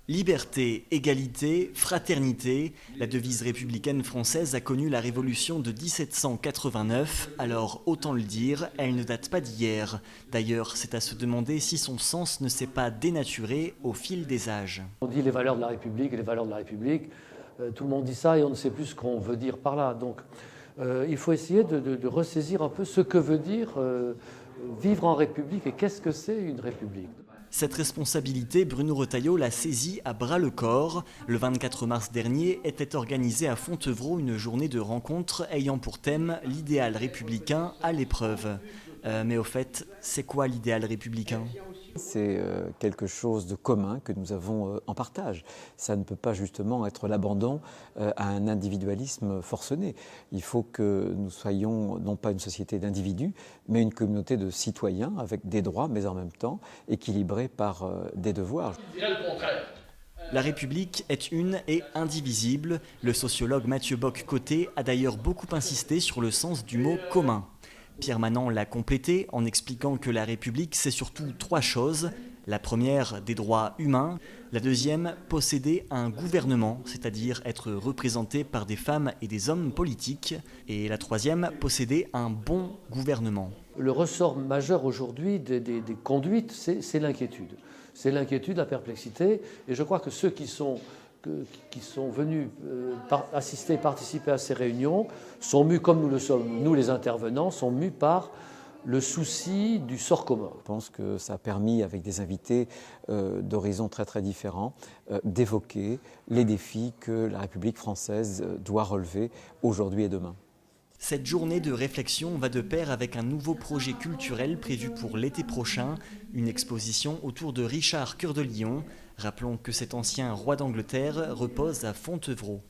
Liberté, égalité, fraternité, la devise républicaine française a connu la révolution de 1789, alors autant le dire, elle ne date pas d'hier. D'ailleurs, c'est à se demander si son sens ne s'est pas dénaturé au fil des âges. On dit les valeurs de la République et les valeurs de la République, tout le monde dit ça et on ne sait plus ce qu'on veut dire par là. Donc il faut essayer de ressaisir un peu ce que veut dire vivre en République et qu'est-ce que c'est une République. Cette responsabilité, Bruno Retailleau l'a saisie à bras-le-corps. Le 24 mars dernier était organisée à Fontevraud une journée de rencontre ayant pour thème l'idéal républicain à l'épreuve. Mais au fait, c'est quoi l'idéal républicain ? C'est quelque chose de commun que nous avons en partage. Ça ne peut pas justement être l'abandon à un individualisme forcené. Il faut que nous soyons non pas une société d'individus, mais une communauté de citoyens avec des droits, mais en même temps équilibrés par des devoirs. La République est une et indivisible. Le sociologue Mathieu Bock-Côté a d'ailleurs beaucoup insisté sur le sens du mot « commun ». Pierre Manant l'a complété en expliquant que la République, c'est surtout trois choses. La première, des droits humains. La deuxième, posséder un gouvernement, c'est-à-dire être représenté par des femmes et des hommes politiques. Et la troisième, posséder un bon gouvernement. Le ressort majeur aujourd'hui des conduites, c'est l'inquiétude. C'est l'inquiétude, la perplexité. Et je crois que ceux qui sont venus participer à ces réunions, sont mus comme nous le sommes, nous les intervenants, sont mus par le souci du sort commun. Je pense que ça a permis, avec des invités d'horizons très très différents, d'évoquer les défis que la République française doit relever aujourd'hui et demain. Cette journée de réflexion va de pair avec un nouveau projet culturel prévu pour l'été prochain, une exposition autour de Richard Cœur de Lion. Rappelons que cet ancien roi d'Angleterre repose à Fontevraud.